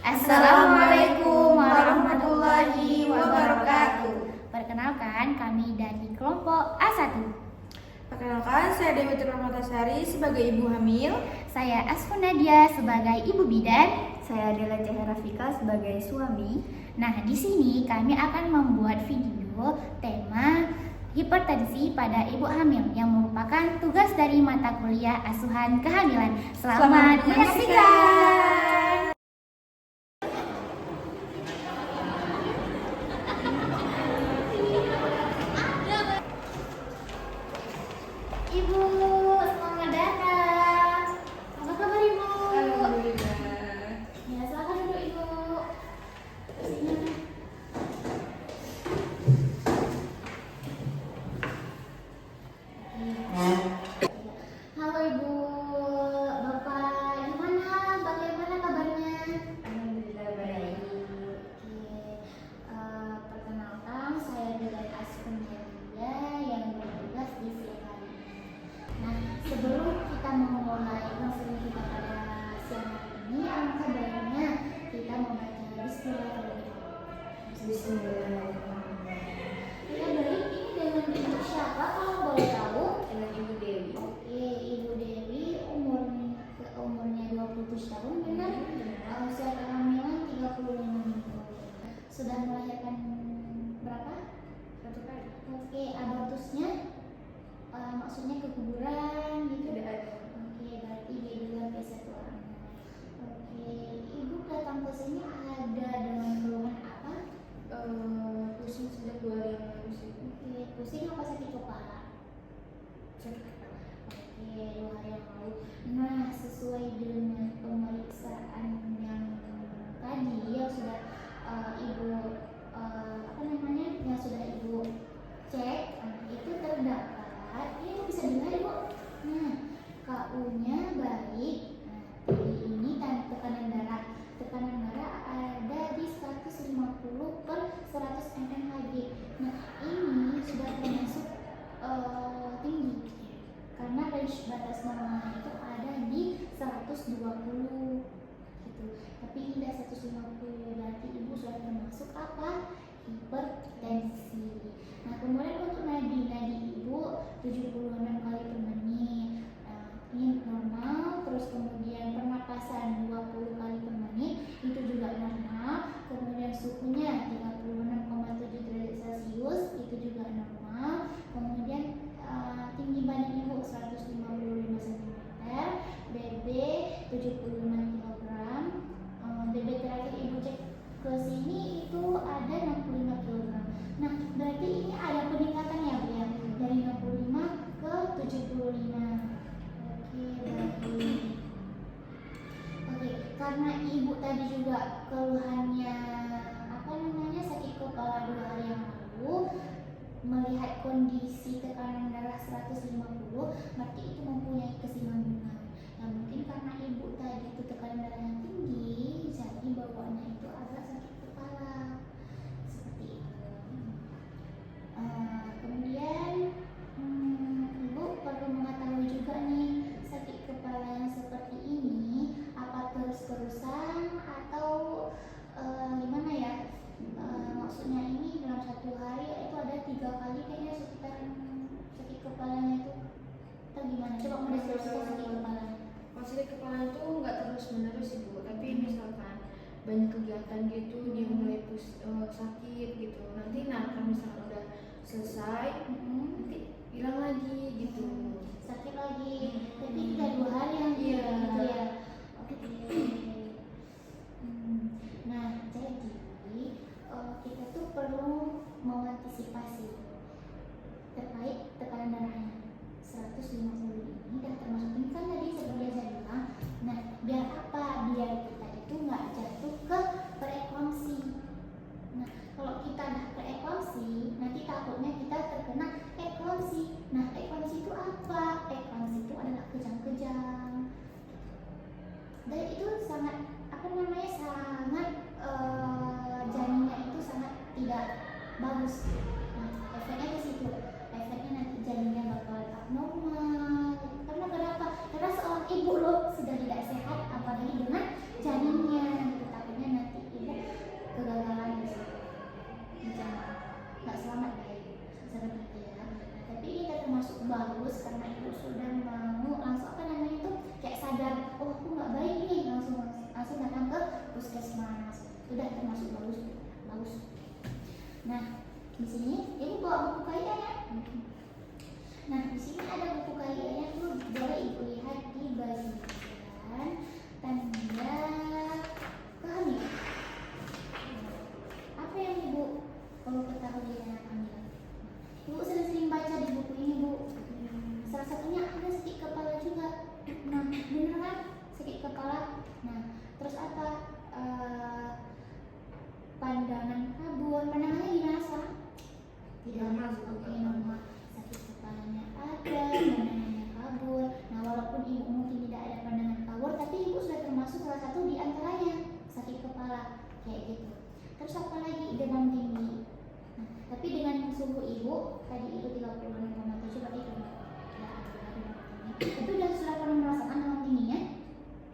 Assalamualaikum warahmatullahi wabarakatuh. Perkenalkan, kami dari kelompok A1. Perkenalkan, saya Dewi Rahmatasari sebagai ibu hamil. Saya Asfun Nadia sebagai ibu bidan. Saya Adela Rafika sebagai suami. Nah, di sini kami akan membuat video tema hipertensi pada ibu hamil yang merupakan tugas dari mata kuliah asuhan kehamilan. Selamat menyaksikan. Ibu, selamat datang. Apa kabar Ibu? Alhamdulillah. Ya, silakan duduk Ibu. Sini. Halo Ibu, Bapak gimana? Bagaimana kabarnya? Alhamdulillah baik. Perkenalkan, saya dari Asfun Nadia yang bertugas di siang hari. Nah, sebelum kita memulai konseling kita pada siang hari ini, alangkah baiknya kita membaca Bismillahirrahmanirrahim. Bismillahirrahmanirrahim. Ya baik, ini dengan ibu siapa kalau boleh tahu? Dengan Ibu Dewi. Oke, Ibu Dewi umurnya 27 tahun, benar? Usia kehamilan 35 minggu. Sudah melahirkan berapa? 1 kali. Oke, abortusnya maksudnya keguguran gitu? Tidak ada. Oke, berarti dia sampai 1 orang. Oke, Ibu datang ke sini ada dengan keluhan apa? Pusing sejak 2 hari yang lalu sih. Oke, pusing apa sakit kepala? Sakit kepala. Oke, 2 hari yang lalu. Nah, sesuai dengan pemeriksaan yang tadi yang sudah Ibu yang sudah Ibu cek, itu terdapat, ini bisa dilihat Ibu. Nah, KU-nya baik. Nah, ini tekanan darah. Tekanan darah ada di 150 per 100 mmHg. Nah, ini sudah termasuk tinggi karena range batas normalnya itu ada di 120 gitu. Tapi tidak 150, berarti Ibu sudah termasuk apa? Hipertensi. Nah, kemudian untuk nadi Ibu 76 kali per menit. Ini normal. Terus kemudian pernapasan 20 kali per menit itu juga normal. Kemudian suhunya 36,7 derajat Celcius itu juga normal. Kemudian tinggi badan Ibu 155 cm, BB 75 kg. BB terakhir Ibu cek ke sini itu ada 65 kg. Nah, berarti ini ada peningkatan ya Bu ya, dari 65 ke 75. Oke, karena Ibu tadi juga keluhannya sakit kepala 2 hari yang lalu, melihat kondisi tekanan darah 150, berarti itu mempunyai kesinambungan. Nah, mungkin karena Ibu tadi itu tekanan darahnya tinggi, jadi bawaannya itu agak sakit kepala. Seperti itu. Kemudian Ibu perlu mengetahui juga nih, sakit kepala yang seperti ini apa terus-terusan atau gimana ya? Maksudnya ini dalam 1 hari itu ada 3 kali kayaknya sekitaran sakit kepalanya itu, atau gimana? Coba mendeskripsikan sakit kepala. Kalau sakit kepala itu nggak terus menerus Ibu, tapi misalkan banyak kegiatan gitu dia mulai sakit gitu. Nanti kalau misalkan udah selesai nanti hilang lagi gitu. Sakit lagi, tapi tidak 2 hari yang Iya. gitu ya. Oke. Nah, jadi kita tuh perlu mengantisipasi terkait tekanan darahnya 150 ini dan termasuk ini kan tadi seperti saya bilang. Nah, biar apa? Biar kita itu nggak jatuh ke preeklamsi. Nah, kalau kita udah preeklamsi, nanti takutnya kita terkena eklamsi. Nah, eklamsi itu apa? Eklamsi itu adalah kejang-kejang. Dan itu sangat sangat janinnya itu sangat tidak bagus. Nah, efeknya ke situ. Efeknya nanti janinnya bakal abnormal. Karena kenapa? Karena seorang ibu loh sudah tidak sehat, apalagi dengan janinnya. Takutnya Nah, di sini ibu bawa buku KIA ya. Nah, di sini ada buku KIA-nya tuh, boleh ibu lihat di bagian tanda kehamilan. Apa yang ibu perlu ketahui tentang kehamilan? Ibu sering baca di buku ini, Bu. Salah satunya ada sakit kepala juga. Nah, bener kan? Sakit kepala. Nah, terus apa? Pandangan kabur. Pandangannya gimana sekarang? Tidak Normal. oke, normal. Sakit kepalanya ada, pandangannya kabur. Nah, walaupun ibu mungkin tidak ada pandangan kabur, tapi ibu sudah termasuk salah satu di antaranya sakit kepala kayak gitu. Terus apa lagi? Demam tinggi. Nah, tapi dengan suhu ibu tadi itu 36,7, berarti itu tidak ada demam tinggi. Tapi sudah pernah merasakan demam tingginya?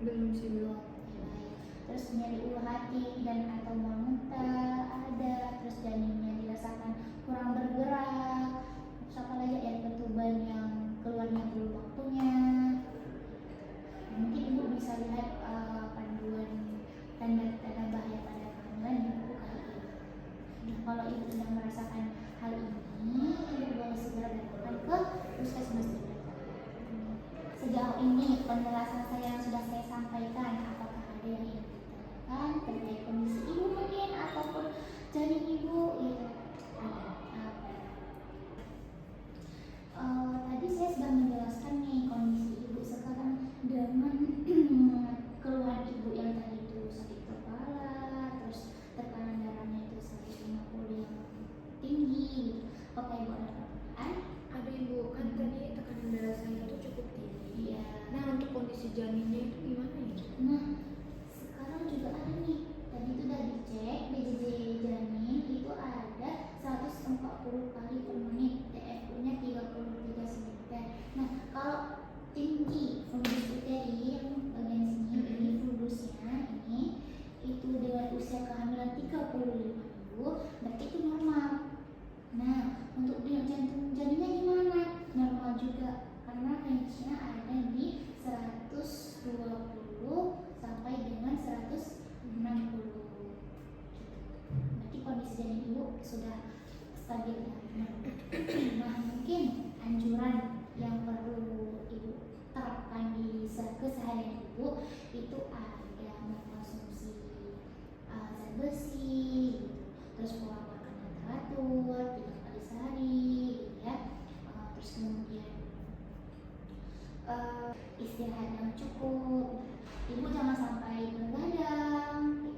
Belum sih, belum. Ya, baik. Terus nyeri ulu hati dan atau muntah ada. Terus janinnya dirasakan kurang bergerak. Terus apa lagi? Air ketuban yang keluarnya belum waktunya. Mungkin ibu bisa lihat panduan tanda-tanda bahaya pada kehamilan di buku KIA. Nah, kalau ibu sedang merasakan hal ini, ibu boleh segera datang ke puskesmas terdekat. Sejauh ini penjelasan saya yang sudah saya sampaikan, apakah ada yang ingin ditanyakan terkait kondisi ibu mungkin ataupun janin ibu gitu? Tadi saya sudah menjelaskan nih kondisi ibu sekarang dengan keluhan ibu yang tadi itu sakit kepala, terus tekanan darahnya itu 150 yang tinggi gitu. Oke, ibu ada pertanyaan? Ada ibu, kan tadi tekanan darah saya itu cukup tinggi. Iya. Nah, untuk kondisi janinnya itu gimana ya? Nah, sekarang juga ada nih. Tadi itu udah dicek BJJ janin itu ada 140 kali per menit, TFU-nya 33 cm. Nah, kalau tinggi fundus uteri yang bagian sini, ini fundusnya ini itu dengan usia kehamilan 35 minggu, berarti itu normal. Nah, untuk denyut jantung janinnya gimana? Normal juga, karena range-nya ada di 120 sampai dengan 160. Berarti kondisi janin ibu sudah stabil ya. Nah, mungkin anjuran yang perlu ibu terapkan di keseharian ibu itu ada mengkonsumsi zat besi gitu. Terus pola makan yang teratur 3 kali sehari gitu ya. Terus kemudian istirahat yang cukup. Ibu jangan sampai begadang gitu.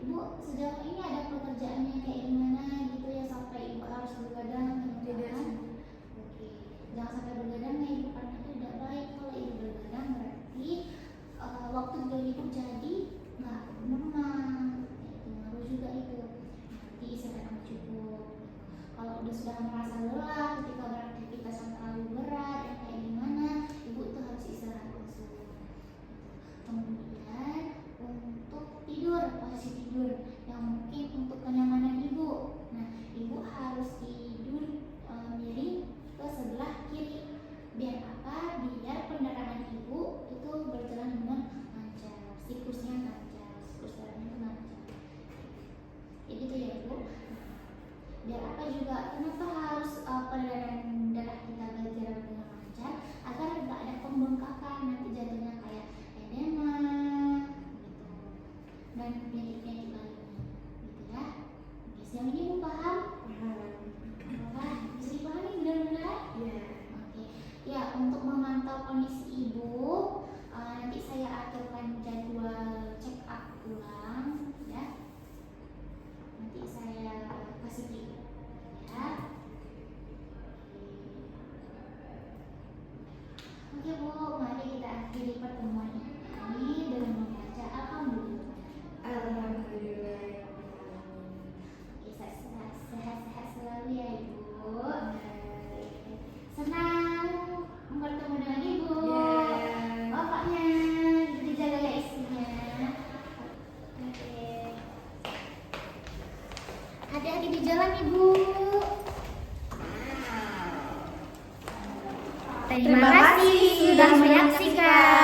Ibu sejauh ini ada pekerjaannya kayak gimana gitu ya sampai ibu harus begadang gitu Tidak. kan? Oke, jangan sampai begadang ya ibu, karena itu tidak baik. Kalau ibu begadang berarti waktu tidur ibu jadi nggak normal. Itu ngaruh juga itu. Nanti istirahat yang cukup. Kalau sudah merasa lelah ketika beraktivitas yang terlalu berat dan kayak gimana, ibu itu harus istirahat langsung. Kemudian untuk tidur, posisi tidur yang mungkin untuk kenyamanan ibu. Nah, ibu harus tidur miring ke sebelah kiri. Biar apa? Biar pendarahan ibu itu berjalan dengan lancar, siklusnya lancar, siklus darahnya itu lancar. Jadi itu ya ibu. Biar apa juga? Kenapa harus peredaran darah kita berjalan dengan lancar? Agar tidak ada pembengkakan nanti jatuhnya kayak edema gitu dan penyakit-penyakit lainnya gitu ya. Oke, siang ini ibu paham? Wah, bisa dipahami benar-benar? Iya. Oke, ya untuk memantau kondisi ibu nanti saya aturkan jadwal check up ulang ya. Nanti saya kasih link ya. Oke Bu, mari kita akhiri pertemuan ini dengan membaca Alhamdulillah. Alhamdulillah. Oke, sehat-sehat selalu ya Ibu. Senang bertemu dengan Ibu. Ya. Bapaknya dijaga ya istrinya. Oke. Hati-hati di jalan Ibu. Terima kasih sudah menyaksikan.